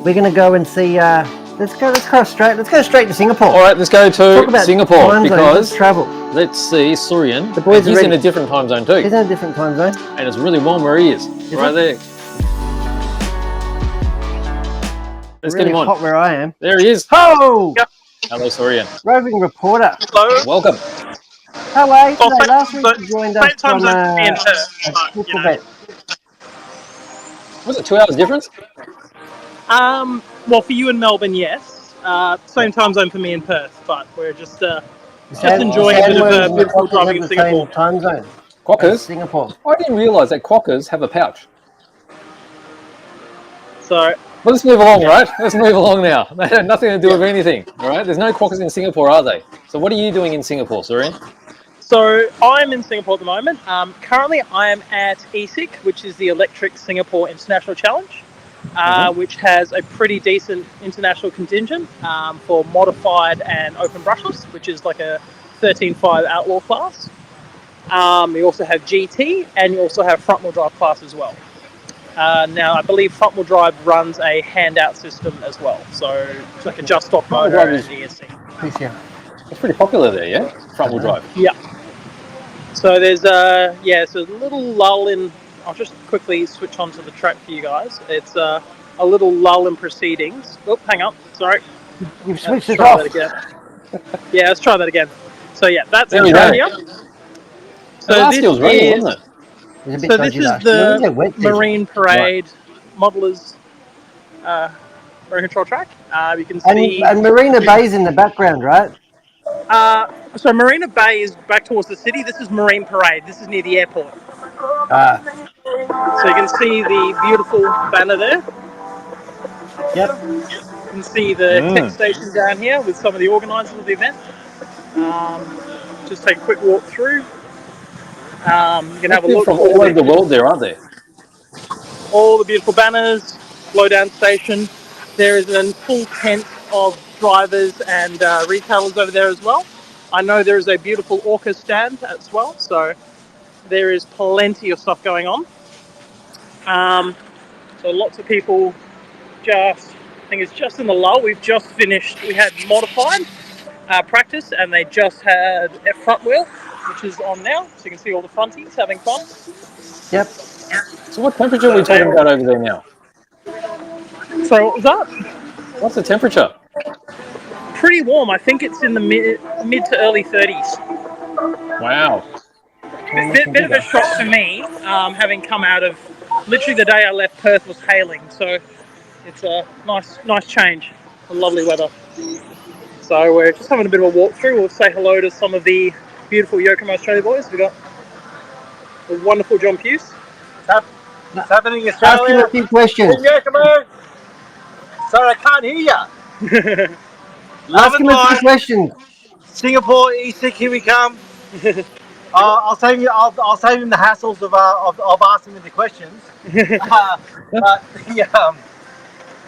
we're going to go and see. Let's go straight to Singapore. All right, let's go to Singapore because travel. Let's see Surian. The boys he's in a different time zone too. He's in a different time zone, and it's really warm where he is. Right there. Let's really get him on. Hot where I am. There he is. Ho! Yep. Hello, Surian. Roving reporter. Hello. Welcome. How are you today? Last week you joined us from you know. Was it 2 hours difference? Well, for you in Melbourne, yes. Same time zone for me in Perth, but we're just enjoying a bit of beautiful driving in Singapore. Time zone. Quokkas? Singapore. I didn't realise that quokkas have a pouch. So. Well, let's move along, right? Let's move along now. They have nothing to do with anything, all right? There's no quokkas in Singapore, are they? So what are you doing in Singapore, Surian? So I'm in Singapore at the moment. Currently, I am at ESIC, which is the Electric Singapore International Challenge, which has a pretty decent international contingent for modified and open brushless, which is like a 13.5 outlaw class. You also have GT, and you also have front-wheel drive class as well. Now, I believe front-wheel drive runs a handout system as well, so it's like a just stock motor and ESC. Yeah. It's pretty popular there, yeah? Front-wheel drive. Yeah. So there's so a little lull in. I'll just quickly switch onto the track for you guys. It's a little lull in proceedings. Oh, hang on. Sorry. You've switched it off. That again. Yeah, let's try that again. So yeah, that's there in track here. So this is raining, wasn't it? So this is the Marine Parade modelers road control track. You can see and Marina Bay's in the background, right? So Marina Bay is back towards the city. This is Marine Parade. This is near the airport. So you can see the beautiful banner there. Yep. You can see the tech station down here with some of the organisers of the event. Just take a quick walk through. You can have a look. From all over the world there, aren't there? All the beautiful banners, blow down station. There is a full tent of drivers and retailers over there as well. I know there is a beautiful Orca stand as well, so there is plenty of stuff going on. So lots of people I think it's just in the lull. We've just finished, we had modified practice, and they just had a front wheel, which is on now, so you can see all the fronties having fun. Yep. So what temperature are we talking about over there now? So what was that? What's the temperature? Pretty warm. I think it's in the mid to early 30s. Wow. Bit of a shock for me, having come out of, literally the day I left, Perth was hailing, so it's a nice change. Lovely weather. So we're just having a bit of a walk through. We'll say hello to some of the beautiful Yokomo Australia boys. We've got the wonderful John Puce. What's happening in Australia? Ask him a few questions. In Yokomo. Sorry, I can't hear you. Ask him a few questions. Singapore, ESIC, here we come. I'll save you. I'll save him the hassles of asking him the questions.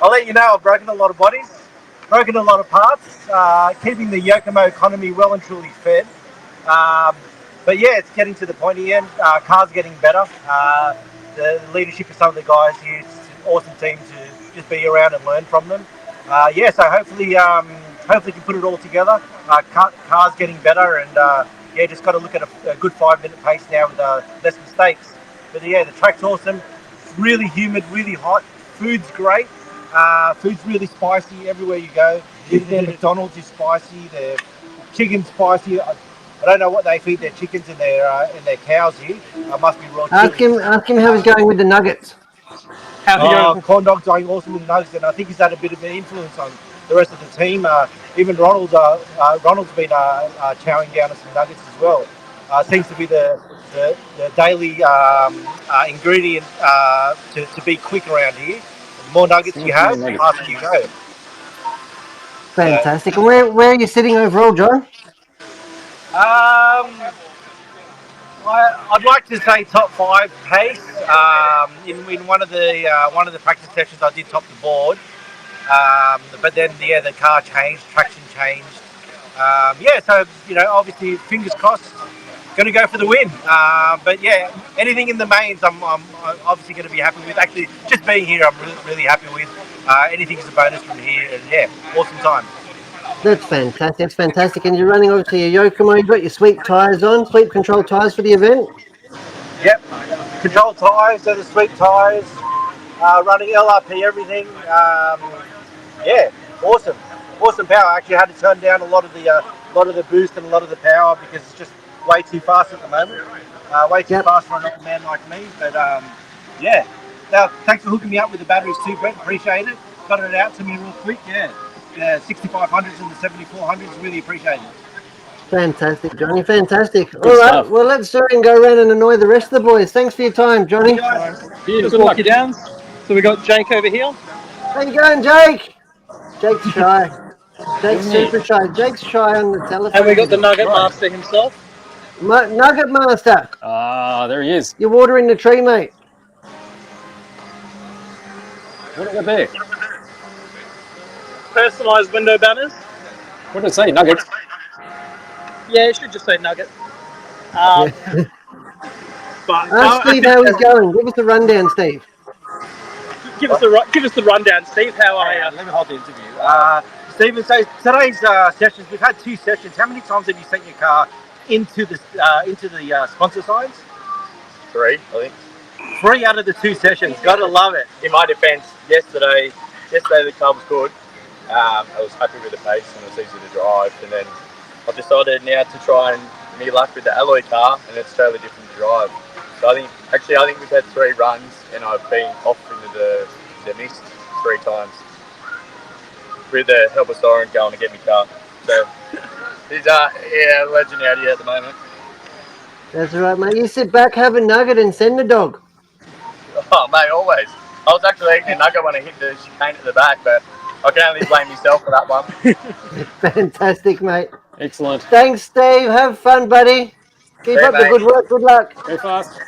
I'll let you know I've broken a lot of bodies, broken a lot of parts, keeping the Yokomo economy well and truly fed. But yeah, it's getting to the pointy end. Cars are getting better. The leadership of some of the guys here, it's an awesome team to just be around and learn from them. So hopefully can put it all together. Cars getting better, and just got to look at a good 5-minute pace now with less mistakes. But yeah, the track's awesome. It's really humid, really hot. Food's great. Food's really spicy everywhere you go. Their McDonald's is spicy. Their chicken's spicy. I don't know what they feed their chickens and their cows here. Must be raw chili. Ask him how he's going with the nuggets. Corn dog's going awesome with the nuggets, and I think he's had a bit of an influence on the rest of the team. Even Ronald's been chowing down on some nuggets as well. Seems to be the daily ingredient to be quick around here. The more nuggets you have, the faster you go. Fantastic. And where are you sitting overall, John? I'd like to say top 5 pace. In one of the practice sessions, I did top the board. But then the car changed, traction changed. So obviously fingers crossed. going to go for the win. But yeah, anything in the mains, I'm obviously going to be happy with. Actually, just being here, I'm really happy with. Anything is a bonus from here, and yeah, awesome time. That's fantastic. That's fantastic. And you're running obviously your Yokomo. You've got your sweep tyres on, sweep control tyres for the event. Yep, control tyres, they're the sweet tyres. Running LRP, everything. Yeah, awesome power. I actually had to turn down a lot of the boost and a lot of the power because it's just way too fast at the moment. Way too fast for an old man like me. But yeah. Now, thanks for hooking me up with the batteries too, Brett. Appreciate it. Got it out to me real quick. Yeah. The 6500s and the 7400s. Really appreciate it. Fantastic, Johnny. Fantastic. Good All right. stuff. Well, let's go around and annoy the rest of the boys. Thanks for your time, Johnny. Yeah, Just good walk luck. you down. So we got Jake over here. How you going, Jake? Jake's shy. Jake's super shy. Jake's shy on the telephone. And we got the Nugget Master himself. Nugget Master. Ah, there he is. You're watering the tree, mate. What did it be? Personalised window banners. What did it say? Nuggets? Yeah, it should just say Nugget. Yeah. But Ask Steve how he's going. Give us a rundown, Steve. give us the rundown, Steve. How are you? Let me hold the interview. Stephen, so today's sessions, we've had 2 sessions. How many times have you sent your car into the sponsor signs? 3, I think. 3 out of the 2 sessions. Gotta love it. In my defence, yesterday the car was good. I was happy with the pace and it was easy to drive. And then I've decided now to try and me luck with the alloy car, and it's totally different to drive. So I think we've had 3 runs, and I've been off into the mist 3 times with the help of Siren going to get me car. So he's a legend out here at the moment. That's right, mate. You sit back, have a nugget, and send the dog. Oh, mate, always. I was actually eating a nugget when I hit the chicane at the back, but I can only blame myself for that one. Fantastic, mate. Excellent. Thanks, Steve. Have fun, buddy. Keep See, up the mate. good work. Good luck. Go fast.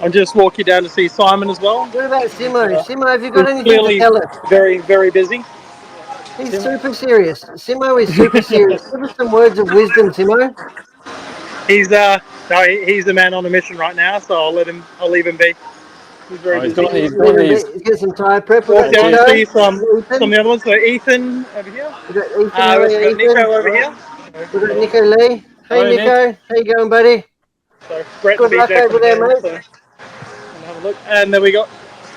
I'll just walk you down to see Simon as well. What about Simo? Simo, have you got We're anything clearly to tell us? very, very busy. He's super serious. Simo is super serious. Give us some words of wisdom, Simo. He's the man on a mission right now, so I'll leave him be. He's very busy. He's doing these. Get some tyre prep. Walk down and see some Ethan. of the other ones. So Ethan over here. We've got Ethan. We've got Nico over here. We've got Nico Lee. Hey, Hello, Nico. Nick. How you going, buddy? So Brett Good and luck BJ over from there, Hearns, mate. so have a look. And then we got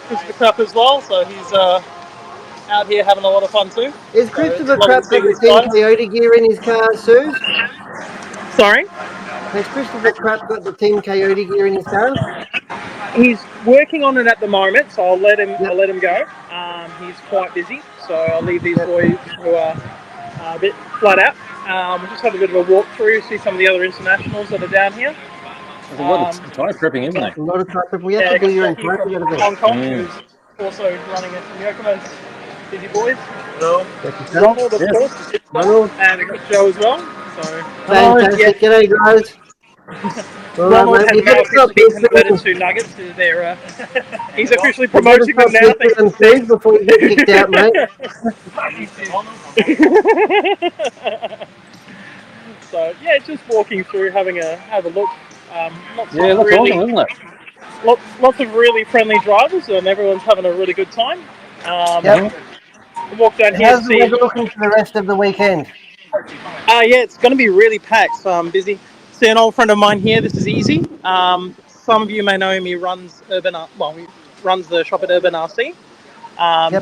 Christopher Crapp as well, so he's out here having a lot of fun too. Is So Christopher it's Crapp got lovely to the see Team these Coyote gear in his car, Suze? guys. Sorry? Has Christopher Crapp got the Team Coyote gear in his car? He's working on it at the moment, so I'll let him go. He's quite busy, so I'll leave these boys who are a bit flat out. We'll just have a bit of a walk through, see some of the other internationals that are down here. There's a lot of tyre prepping, isn't there? A lot of tyre prep. We have to do your own tyre prep event. Hong Kong, who's also running it from Yokomo's busy boys. Ronald, Ronald, of course, Ronald. and we've got Joe as well. So Fantastic. G'day, guys. All right, Ronald mate. has You now better stop officially being converted to Nuggets. He's officially promoting them now. Thanks to Steve. before you get kicked out, mate. So yeah, just walking through, have a look. Lots Yeah, of looks really, awesome, isn't it? lots of really friendly drivers, and everyone's having a really good time. Yep. Walk down here. How's the See. weather looking for the rest of the weekend? Yeah, it's going to be really packed. So I'm busy. See an old friend of mine here. This is Easy. Some of you may know him. He runs he runs the shop at Urban RC.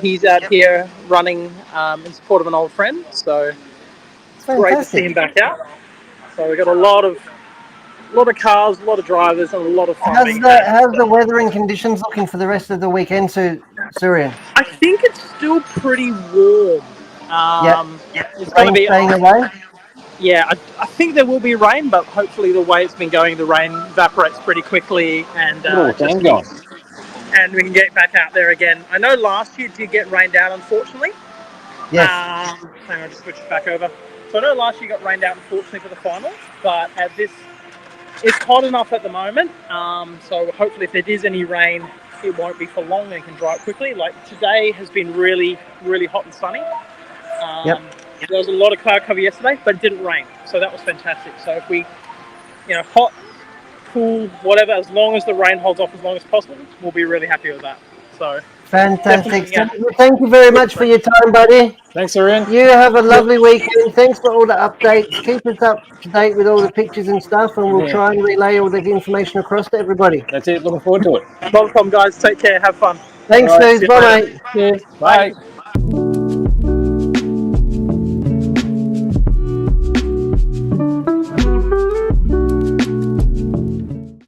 He's out here running in support of an old friend. So it's great to see him back out. So we've got a lot of cars, a lot of drivers, and a lot of fun. How's the weather and conditions looking for the rest of the weekend, Surian? I think it's still pretty warm. It's going to be staying away. Yeah, I think there will be rain, but hopefully the way it's been going, the rain evaporates pretty quickly, and and we can get back out there again. I know last year did get rained out, unfortunately. Yes. Hang on, just switch it back over. So I know last year got rained out, unfortunately, for the finals, but at this, it's hot enough at the moment. So hopefully, if there is any rain, it won't be for long and can dry up quickly. Like today has been really, really hot and sunny. There was a lot of cloud cover yesterday, but it didn't rain, so that was fantastic. So if we hot, cool, whatever. As long as the rain holds off as long as possible, we'll be really happy with that. So Fantastic. definitely, Thank you very much for your time, buddy. Thanks, Orion. You have a lovely weekend. Thanks for all the updates. Keep us up to date with all the pictures and stuff, and we'll try and relay all the information across to everybody. That's it. Looking forward to it. Not a problem, guys. Take care. Have fun. Thanks, All right, dudes. see you Bye, later. mate. Cheers. Bye.